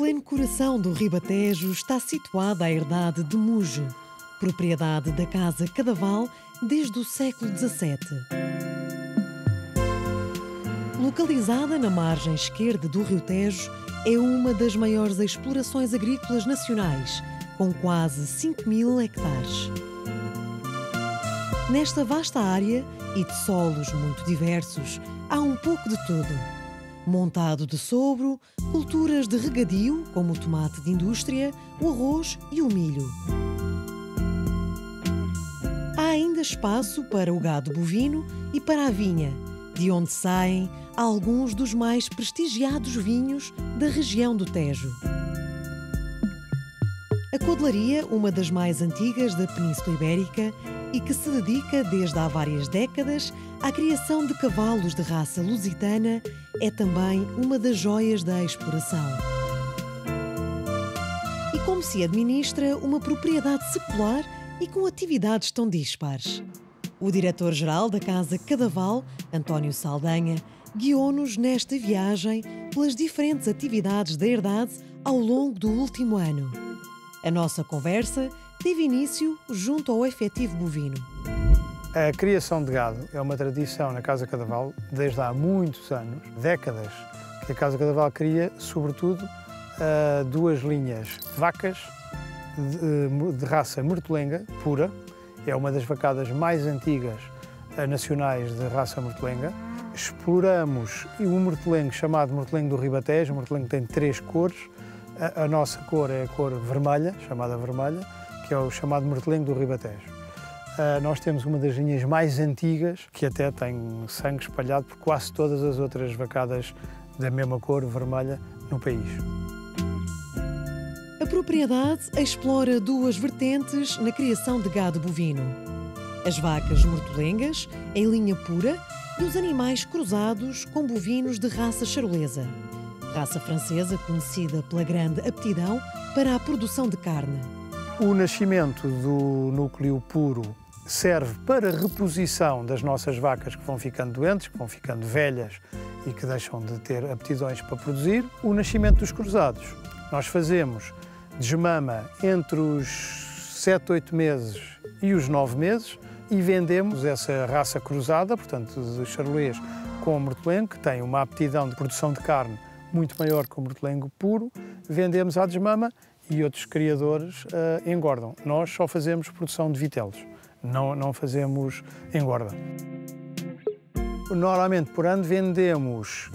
pleno coração do Ribatejo está situada a herdade de Muge, propriedade da Casa Cadaval desde o século XVII. Localizada na margem esquerda do Rio Tejo, é uma das maiores explorações agrícolas nacionais, com quase 5.000 hectares. Nesta vasta área e de solos muito diversos, há um pouco de tudo. Montado de sobro, culturas de regadio, como o tomate de indústria, o arroz e o milho. Há ainda espaço para o gado bovino e para a vinha, de onde saem alguns dos mais prestigiados vinhos da região do Tejo. A codelaria, uma das mais antigas da Península Ibérica e que se dedica desde há várias décadas à criação de cavalos de raça lusitana, é também uma das joias da exploração. E como se administra uma propriedade secular e com atividades tão dispares? O diretor-geral da Casa Cadaval, António Saldanha, guiou-nos nesta viagem pelas diferentes atividades da herdade ao longo do último ano. A nossa conversa teve início junto ao efetivo bovino. A criação de gado é uma tradição na Casa Cadaval desde há muitos anos, décadas, que a Casa Cadaval cria, sobretudo, duas linhas de vacas de raça mortelenga pura. É uma das vacadas mais antigas nacionais de raça mortelenga. Exploramos um mortelengo chamado mortelengo do Ribatejo. O mortelengo tem 3 cores. A nossa cor é a cor vermelha, chamada vermelha, que é o chamado mortelengo do Ribatejo. Nós temos uma das linhas mais antigas, que até tem sangue espalhado por quase todas as outras vacadas da mesma cor, vermelha, no país. A propriedade explora duas vertentes na criação de gado bovino: as vacas mortelengas, em linha pura, e os animais cruzados com bovinos de raça charolesa, raça francesa conhecida pela grande aptidão para a produção de carne. O nascimento do núcleo puro serve para a reposição das nossas vacas que vão ficando doentes, que vão ficando velhas e que deixam de ter aptidões para produzir. O nascimento dos cruzados. Nós fazemos desmama entre os 7, 8 meses e os 9 meses e vendemos essa raça cruzada, portanto, de charolês com o mortelengo, que tem uma aptidão de produção de carne muito maior que o mortelengo puro, vendemos à desmama e outros criadores engordam. Nós só fazemos produção de vitelos, não fazemos engorda. Normalmente, por ano, vendemos,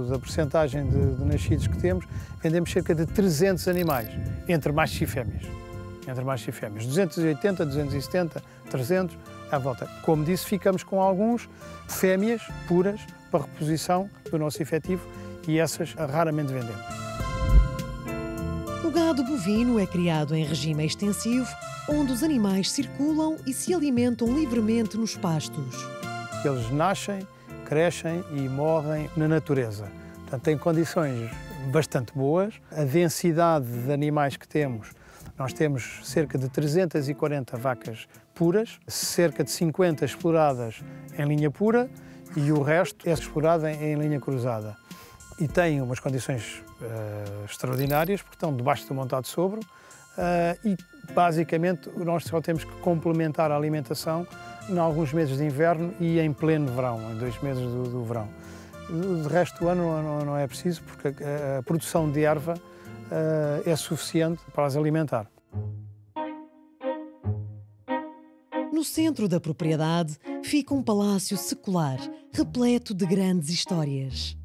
da percentagem de nascidos que temos, vendemos cerca de 300 animais, entre machos e fêmeas. 280, 270, 300, à volta. Como disse, ficamos com alguns fêmeas puras para reposição do nosso efetivo e essas raramente vendemos. O gado bovino é criado em regime extensivo, onde os animais circulam e se alimentam livremente nos pastos. Eles nascem, crescem e morrem na natureza. Portanto, têm condições bastante boas. A densidade de animais que temos, nós temos cerca de 340 vacas puras, cerca de 50 exploradas em linha pura e o resto é explorado em linha cruzada. E têm umas condições extraordinárias, porque estão debaixo do montado de sobro e, basicamente, nós só temos que complementar a alimentação em alguns meses de inverno e em pleno verão, em 2 meses do verão. De resto do ano não é preciso, porque a produção de erva é suficiente para as alimentar. No centro da propriedade fica um palácio secular, repleto de grandes histórias.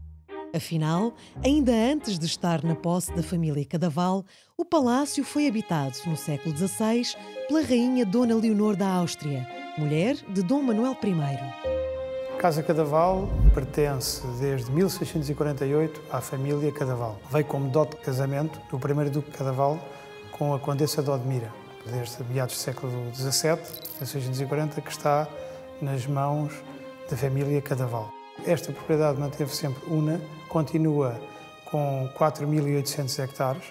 Afinal, ainda antes de estar na posse da família Cadaval, o palácio foi habitado no século XVI pela rainha Dona Leonor da Áustria, mulher de Dom Manuel I. A Casa Cadaval pertence desde 1648 à família Cadaval. Veio como dote de casamento do primeiro duque Cadaval com a condessa de Odmira, desde meados do século XVII, 1640, que está nas mãos da família Cadaval. Esta propriedade manteve sempre una, continua com 4.800 hectares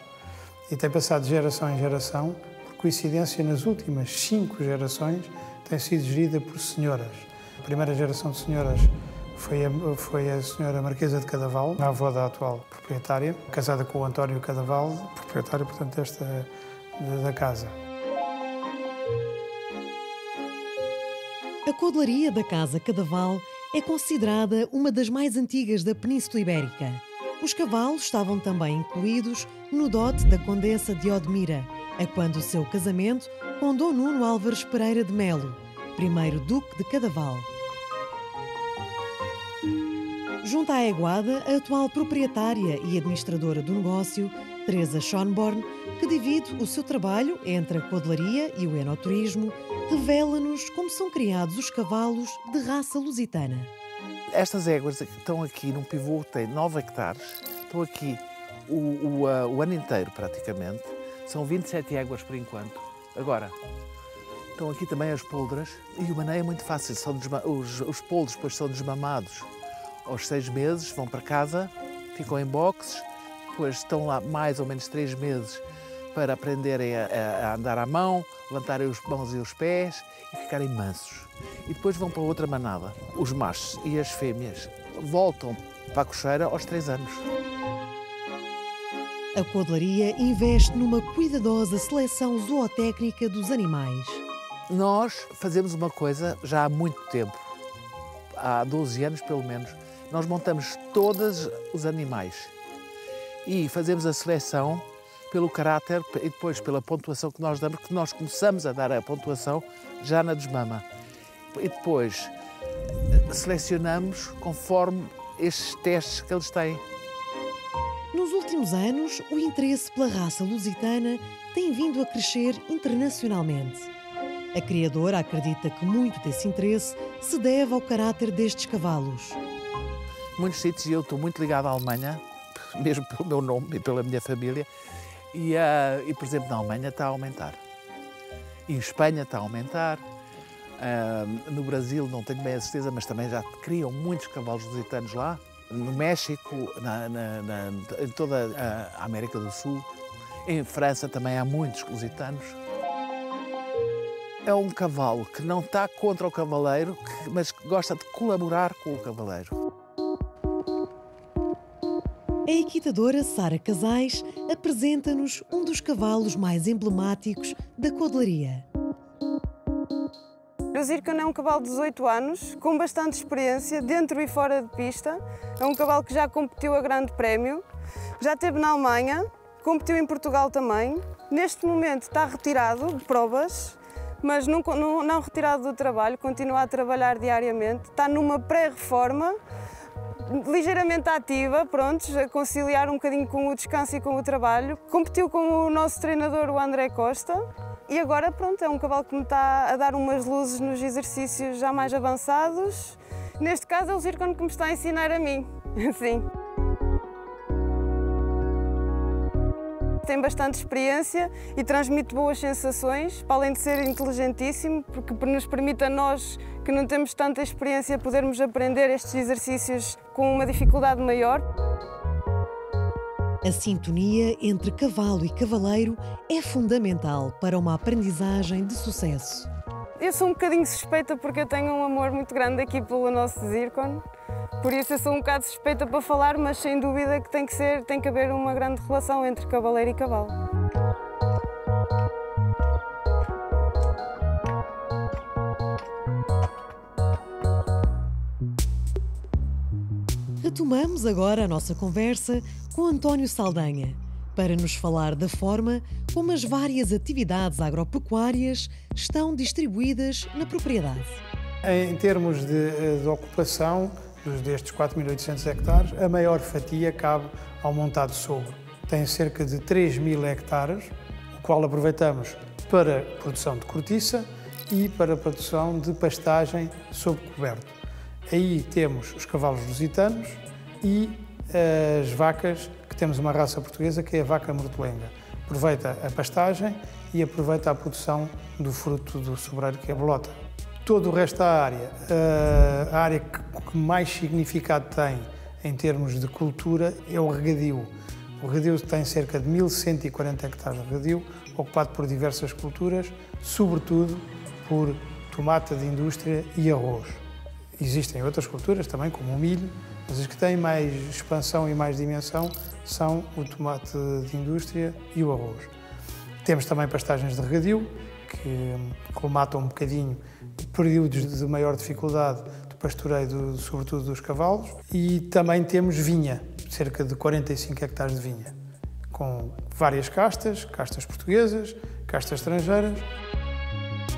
e tem passado de geração em geração. Por coincidência, nas últimas 5 gerações tem sido gerida por senhoras. A primeira geração de senhoras Foi a senhora Marquesa de Cadaval, a avó da atual proprietária, casada com o António Cadaval, proprietário, portanto, da casa. A codelaria da Casa Cadaval é considerada uma das mais antigas da Península Ibérica. Os cavalos estavam também incluídos no dote da Condessa de Odmira, a quando o seu casamento com Dom Nuno Álvares Pereira de Melo, primeiro Duque de Cadaval. Junto à Eguada, a atual proprietária e administradora do negócio, Teresa Schönborn, que divide o seu trabalho entre a codelaria e o enoturismo, revela-nos como são criados os cavalos de raça lusitana. Estas éguas que estão aqui num pivô que tem 9 hectares, estão aqui o ano inteiro praticamente, são 27 éguas por enquanto. Agora, estão aqui também as poldras e o maneio é muito fácil, os poldros depois são desmamados aos 6 meses, vão para casa, ficam em boxes, depois estão lá mais ou menos 3 meses para aprenderem a andar à mão, levantarem os mãos e os pés e ficarem mansos. E depois vão para outra manada. Os machos e as fêmeas voltam para a cocheira aos 3 anos. A codelaria investe numa cuidadosa seleção zootécnica dos animais. Nós fazemos uma coisa já há muito tempo, há 12 anos pelo menos. Nós montamos todos os animais e fazemos a seleção pelo caráter e depois pela pontuação que nós damos, que nós começamos a dar a pontuação já na desmama. E depois selecionamos conforme estes testes que eles têm. Nos últimos anos, o interesse pela raça lusitana tem vindo a crescer internacionalmente. A criadora acredita que muito desse interesse se deve ao caráter destes cavalos. Muitos sítios, e eu estou muito ligado à Alemanha, mesmo pelo meu nome e pela minha família, e por exemplo, na Alemanha está a aumentar. E em Espanha está a aumentar. No Brasil não tenho bem a certeza, mas também já criam muitos cavalos lusitanos lá. No México, em toda a América do Sul. Em França também há muitos lusitanos. É um cavalo que não está contra o cavaleiro, mas que gosta de colaborar com o cavaleiro. A equitadora Sara Casais apresenta-nos um dos cavalos mais emblemáticos da codelaria. O Zircon é um cavalo de 18 anos, com bastante experiência, dentro e fora de pista. É um cavalo que já competiu a grande prémio, já esteve na Alemanha, competiu em Portugal também. Neste momento está retirado de provas, mas não retirado do trabalho, continua a trabalhar diariamente. Está numa pré-reforma, ligeiramente ativa, prontos, a conciliar um bocadinho com o descanso e com o trabalho. Competiu com o nosso treinador, o André Costa, e agora, pronto, é um cavalo que me está a dar umas luzes nos exercícios já mais avançados. Neste caso, é o Zircon que me está a ensinar a mim, sim. Tem bastante experiência e transmite boas sensações, para além de ser inteligentíssimo, porque nos permite a nós, que não temos tanta experiência, podermos aprender estes exercícios com uma dificuldade maior. A sintonia entre cavalo e cavaleiro é fundamental para uma aprendizagem de sucesso. Eu sou um bocadinho suspeita porque eu tenho um amor muito grande aqui pelo nosso Zircon. Por isso eu sou um bocado suspeita para falar, mas sem dúvida que tem que haver uma grande relação entre cavaleiro e cavalo. Retomamos agora a nossa conversa com António Saldanha para nos falar da forma como as várias atividades agropecuárias estão distribuídas na propriedade. Em termos de ocupação destes 4.800 hectares, a maior fatia cabe ao montado sogro. Tem cerca de 3.000 hectares, o qual aproveitamos para produção de cortiça e para produção de pastagem sob coberto. Aí temos os cavalos lusitanos e as vacas, que temos uma raça portuguesa que é a vaca mortolenga. Aproveita a pastagem e aproveita a produção do fruto do sobreiro, que é a bolota. Todo o resto da área, a área que mais significado tem em termos de cultura é o regadio. O regadio tem cerca de 1.140 hectares de regadio, ocupado por diversas culturas, sobretudo por tomate de indústria e arroz. Existem outras culturas também, como o milho, mas as que têm mais expansão e mais dimensão são o tomate de indústria e o arroz. Temos também pastagens de regadio, que colmatam um bocadinho períodos de maior dificuldade de pastoreio, sobretudo dos cavalos. E também temos vinha, cerca de 45 hectares de vinha, com várias castas portuguesas, castas estrangeiras.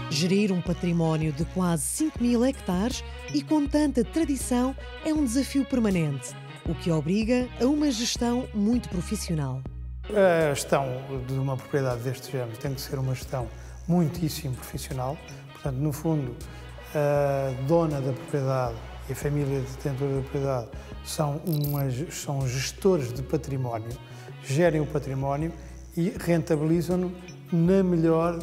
Gerir um património de quase 5.000 hectares e com tanta tradição é um desafio permanente, o que obriga a uma gestão muito profissional. A gestão de uma propriedade deste género tem que ser uma gestão muitíssimo profissional. Portanto, no fundo, a dona da propriedade e a família detentora da propriedade são gestores de património, gerem o património e rentabilizam-no na melhor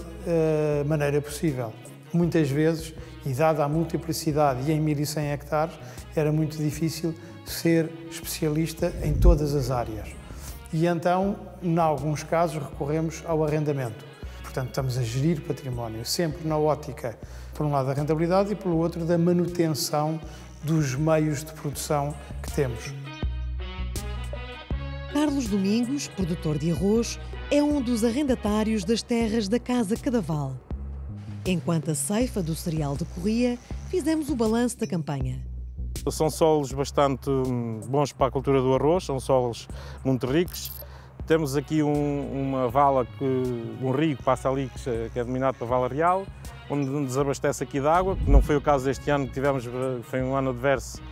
maneira possível. Muitas vezes, e dada a multiplicidade e em 1.100 hectares, era muito difícil ser especialista em todas as áreas. E então, em alguns casos, recorremos ao arrendamento. Portanto, estamos a gerir património, sempre na ótica, por um lado, da rentabilidade e, pelo outro, da manutenção dos meios de produção que temos. Carlos Domingos, produtor de arroz, é um dos arrendatários das terras da Casa Cadaval. Enquanto a ceifa do cereal decorria, fizemos o balanço da campanha. São solos bastante bons para a cultura do arroz, são solos muito ricos. Temos aqui uma vala, um rio que passa ali, que é denominado para Vala Real, onde nos abastece aqui de água. Não foi o caso deste ano, foi um ano adverso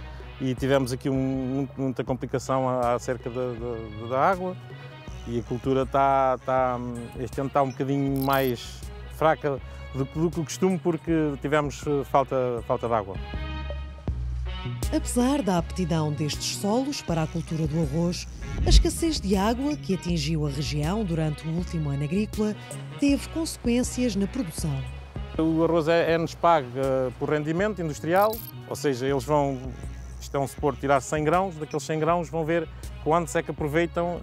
e tivemos aqui muita complicação acerca da água. E a cultura este ano está um bocadinho mais fraca do que o costume, porque tivemos falta de água. Apesar da aptidão destes solos para a cultura do arroz, a escassez de água que atingiu a região durante o último ano agrícola teve consequências na produção. O arroz é-nos pago por rendimento industrial, ou seja, eles vão, isto é um suporte, tirar 100 grãos, daqueles 100 grãos vão ver quantos é que aproveitam,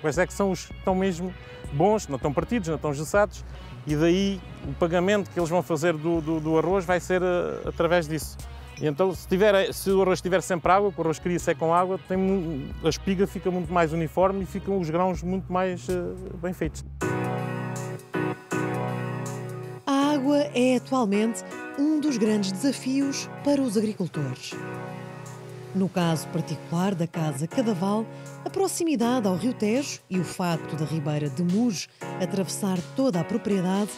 quais é que são os que estão mesmo bons, não estão partidos, não estão gessados, e daí o pagamento que eles vão fazer do arroz vai ser através disso. E então, se o arroz tiver sempre água, o arroz cria-se com água, a espiga fica muito mais uniforme e ficam os grãos muito mais bem feitos. A água é atualmente um dos grandes desafios para os agricultores. No caso particular da Casa Cadaval, a proximidade ao Rio Tejo e o facto da Ribeira de Muge atravessar toda a propriedade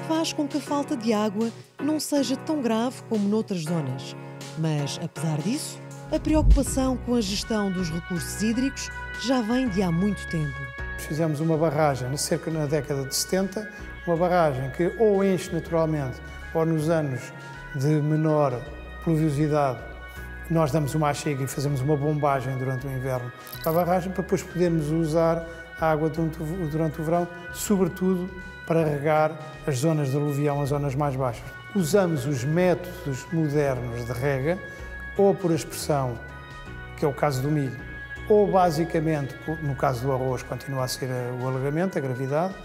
faz com que a falta de água não seja tão grave como noutras zonas. Mas, apesar disso, a preocupação com a gestão dos recursos hídricos já vem de há muito tempo. Fizemos uma barragem cerca na década de 70, uma barragem que ou enche naturalmente ou nos anos de menor pluviosidade nós damos uma achega e fazemos uma bombagem durante o inverno para a barragem para depois podermos usar a água durante o verão, sobretudo para regar as zonas de aluvião, as zonas mais baixas. Usamos os métodos modernos de rega, ou por aspersão, que é o caso do milho, ou basicamente, no caso do arroz, continua a ser o alagamento, a gravidade.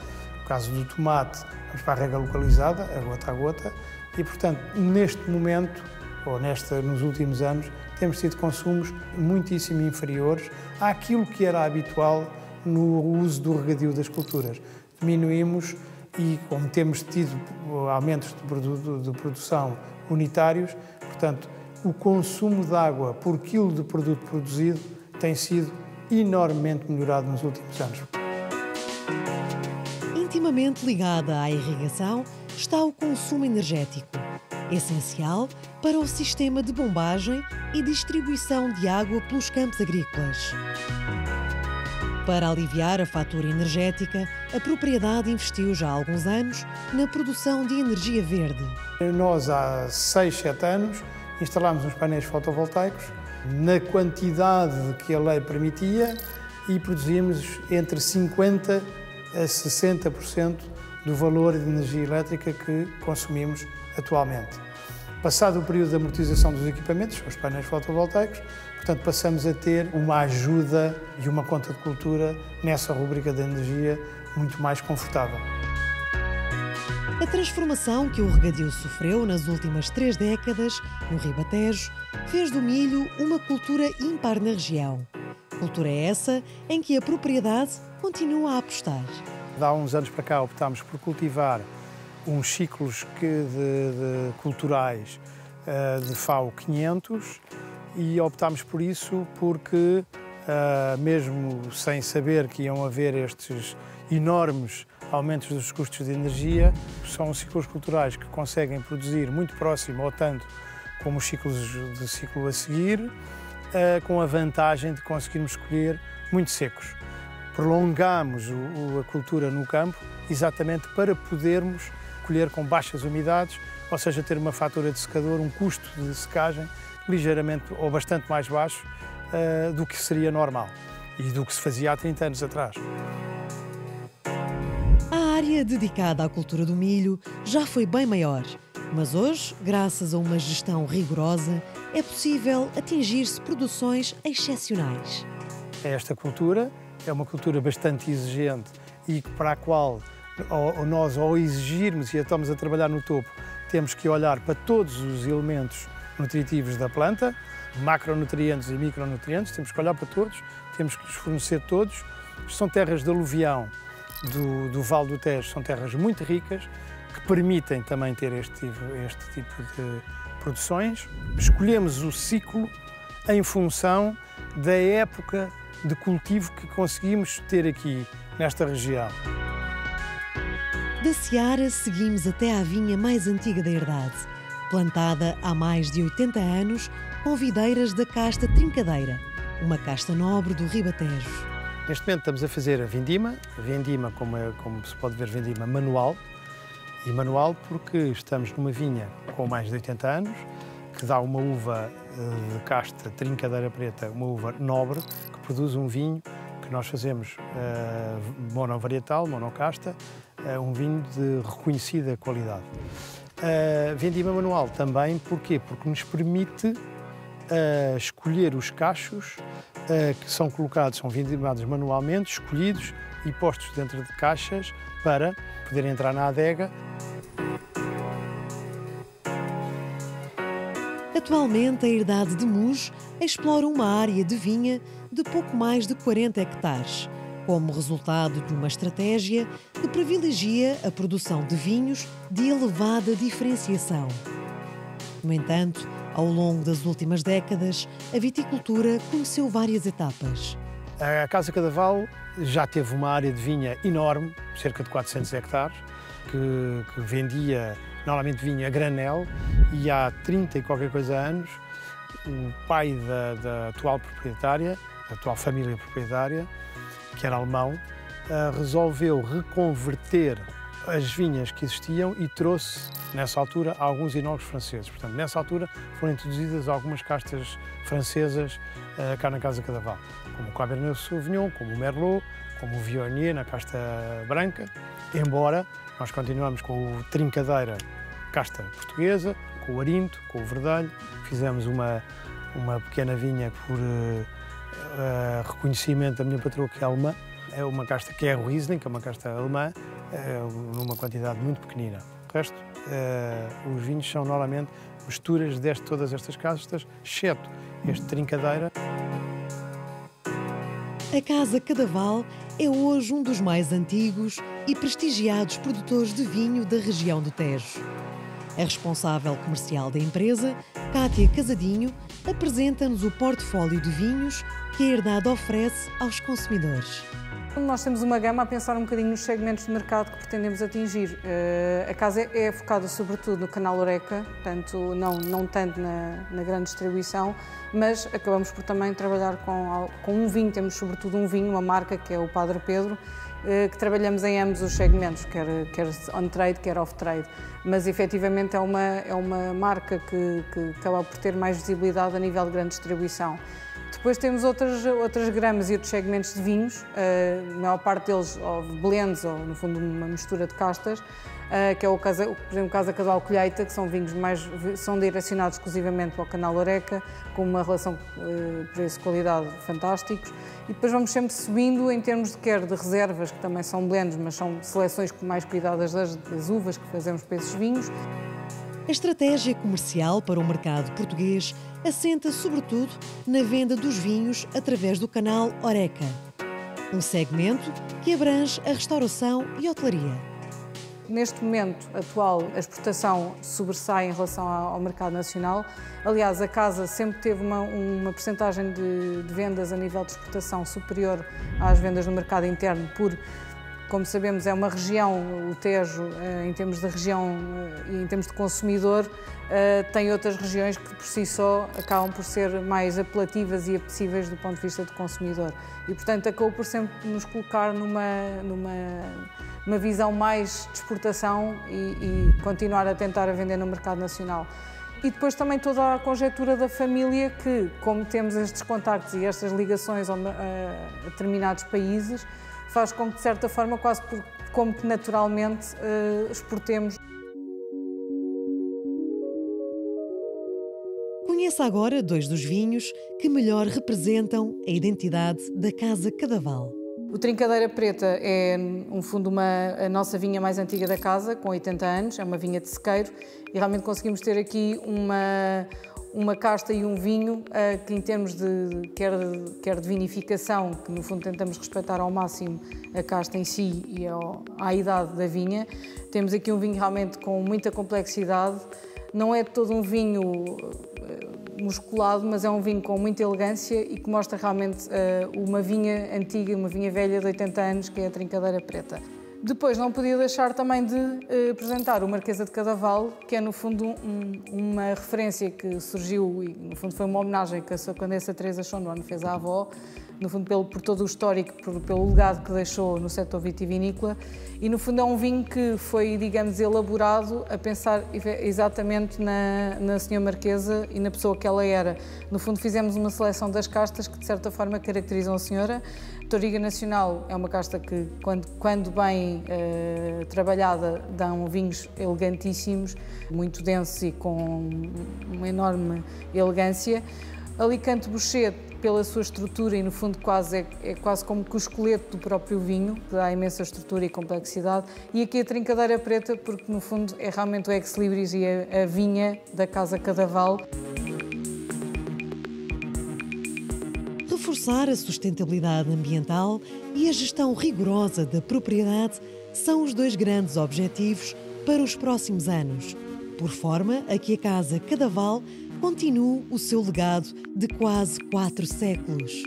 No caso do tomate, vamos para a rega localizada, a gota, e, portanto, neste momento, ou nos últimos anos, temos tido consumos muitíssimo inferiores àquilo que era habitual no uso do regadio das culturas. Diminuímos e, como temos tido aumentos de produção unitários, portanto, o consumo de água por quilo de produto produzido tem sido enormemente melhorado nos últimos anos. Intimamente ligada à irrigação está o consumo energético, essencial para o sistema de bombagem e distribuição de água pelos campos agrícolas. Para aliviar a fatura energética, a propriedade investiu já há alguns anos na produção de energia verde. Nós, há 6, 7 anos, instalámos uns painéis fotovoltaicos na quantidade que a lei permitia e produzimos entre 50% a 60% do valor de energia elétrica que consumimos atualmente. Passado o período de amortização dos equipamentos, os painéis fotovoltaicos, portanto, passamos a ter uma ajuda e uma conta de cultura nessa rubrica da energia muito mais confortável. A transformação que o regadio sofreu nas últimas 3 décadas no Ribatejo fez do milho uma cultura ímpar na região. Cultura essa em que a propriedade continua a apostar. Há uns anos para cá optámos por cultivar uns ciclos culturais de FAO 500 e optámos por isso porque, mesmo sem saber que iam haver estes enormes aumentos dos custos de energia, são ciclos culturais que conseguem produzir muito próximo ou tanto como os ciclos de ciclo a seguir, com a vantagem de conseguirmos colher muito secos. Prolongamos a cultura no campo exatamente para podermos colher com baixas umidades, ou seja, ter uma fatura de secador, um custo de secagem ligeiramente ou bastante mais baixo do que seria normal e do que se fazia há 30 anos atrás. A área dedicada à cultura do milho já foi bem maior, mas hoje, graças a uma gestão rigorosa, é possível atingir-se produções excepcionais. Esta cultura é uma cultura bastante exigente e para a qual nós, ao exigirmos e estamos a trabalhar no topo, temos que olhar para todos os elementos nutritivos da planta, macronutrientes e micronutrientes, temos que olhar para todos, temos que lhes fornecer todos. São terras de aluvião do Vale do Tejo, são terras muito ricas, que permitem também ter este tipo de produções. Escolhemos o ciclo em função da época de cultivo que conseguimos ter aqui nesta região. Da seara seguimos até à vinha mais antiga da herdade, plantada há mais de 80 anos com videiras da casta trincadeira, uma casta nobre do Ribatejo. Neste momento estamos a fazer a vindima, como se pode ver, vindima manual. E manual porque estamos numa vinha com mais de 80 anos, que dá uma uva de casta trincadeira preta, uma uva nobre, que produz um vinho que nós fazemos monovarietal, monocasta, um vinho de reconhecida qualidade. Vindima manual também, porquê? Porque nos permite escolher os cachos que são colocados, são vindimados manualmente, escolhidos e postos dentro de caixas para poder entrar na adega. Atualmente, a herdade de Muge explora uma área de vinha de pouco mais de 40 hectares, como resultado de uma estratégia que privilegia a produção de vinhos de elevada diferenciação. No entanto, ao longo das últimas décadas, a viticultura conheceu várias etapas. A Casa Cadaval já teve uma área de vinha enorme, cerca de 400 hectares, que vendia normalmente vinho a granel, e há 30 e qualquer coisa anos, o pai da atual proprietária, da atual família proprietária, que era alemão, resolveu reconverter as vinhas que existiam e trouxe, nessa altura, alguns enólogos franceses. Portanto, nessa altura foram introduzidas algumas castas francesas cá na Casa Cadaval, como o Cabernet Sauvignon, como o Merlot, como o Viognier na casta branca, embora nós continuamos com o Trincadeira, casta portuguesa, com o Arinto, com o Verdelho. Fizemos uma pequena vinha por reconhecimento da minha patroa, que é alemã. É uma casta que é o Riesling, que é uma casta alemã, numa quantidade muito pequenina. O resto, os vinhos são normalmente misturas de todas estas castas, exceto este Trincadeira. A Casa Cadaval é hoje um dos mais antigos e prestigiados produtores de vinho da região do Tejo. A responsável comercial da empresa, Cátia Casadinho, apresenta-nos o portfólio de vinhos que a herdade oferece aos consumidores. Nós temos uma gama a pensar um bocadinho nos segmentos de mercado que pretendemos atingir. A casa é focada sobretudo no canal Horeca, portanto não tanto na grande distribuição, mas acabamos por também trabalhar com um vinho, temos sobretudo um vinho, uma marca que é o Padre Pedro, que trabalhamos em ambos os segmentos, quer on-trade, quer off-trade, mas efetivamente é uma marca que acaba por ter mais visibilidade a nível de grande distribuição. Depois temos outras gramas e outros segmentos de vinhos, a maior parte deles ou blends, ou no fundo uma mistura de castas, que é por exemplo, o Casa Cadaval Colheita, que são vinhos são direcionados exclusivamente para o canal Oreca, com uma relação preço-qualidade fantásticos. E depois vamos sempre subindo em termos quer de reservas, que também são blends, mas são seleções mais cuidadas das uvas que fazemos para esses vinhos. A estratégia comercial para o mercado português assenta sobretudo na venda dos vinhos através do canal Oreca, um segmento que abrange a restauração e hotelaria. Neste momento atual, a exportação sobressai em relação ao mercado nacional. Aliás, a Casa sempre teve uma percentagem de vendas a nível de exportação superior às vendas no mercado interno, como sabemos, é uma região, o Tejo, em termos de região e em termos de consumidor, tem outras regiões que por si só acabam por ser mais apelativas e apetecíveis do ponto de vista do consumidor. E, portanto, acabou por sempre nos colocar numa visão mais de exportação e continuar a tentar a vender no mercado nacional. E depois também toda a conjectura da família que, como temos estes contactos e estas ligações a determinados países, faz com que, de certa forma, quase como que naturalmente exportemos. Conheça agora 2 dos vinhos que melhor representam a identidade da Casa Cadaval. O Trincadeira Preta é, no fundo, a nossa vinha mais antiga da casa, com 80 anos, é uma vinha de sequeiro, e realmente conseguimos ter aqui uma casta e um vinho que, em termos de quer de vinificação, que no fundo tentamos respeitar ao máximo a casta em si e à idade da vinha, temos aqui um vinho realmente com muita complexidade. Não é todo um vinho musculado, mas é um vinho com muita elegância e que mostra realmente uma vinha antiga, uma vinha velha de 80 anos, que é a Trincadeira Preta. Depois não podia deixar também de apresentar o Marquesa de Cadaval, que é no fundo uma referência que surgiu e no fundo foi uma homenagem que a sua Condessa Teresa Schönborn fez à avó, no fundo por todo o histórico, pelo legado que deixou no setor vitivinícola, e no fundo é um vinho que foi, digamos, elaborado a pensar exatamente na Senhora Marquesa e na pessoa que ela era. No fundo fizemos uma seleção das castas que de certa forma caracterizam a senhora. Touriga Nacional é uma casta que, quando bem trabalhada, dão vinhos elegantíssimos, muito densos e com uma enorme elegância. Alicante Bouschet, pela sua estrutura e no fundo é quase como que o esqueleto do próprio vinho, que dá imensa estrutura e complexidade. E aqui a Trincadeira Preta, porque no fundo é realmente o ex-libris e a vinha da Casa Cadaval. Reforçar a sustentabilidade ambiental e a gestão rigorosa da propriedade são os 2 grandes objetivos para os próximos anos, por forma a que a Casa Cadaval continue o seu legado de quase 4 séculos.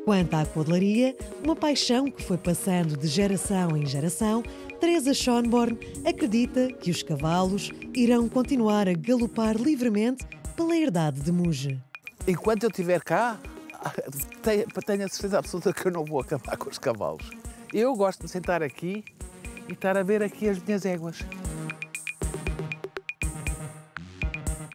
Quanto à codelaria, uma paixão que foi passando de geração em geração, Teresa Schönborn acredita que os cavalos irão continuar a galopar livremente pela herdade de Muge. Enquanto eu estiver cá, tenho a certeza absoluta que eu não vou acabar com os cavalos. Eu gosto de sentar aqui e estar a ver aqui as minhas éguas.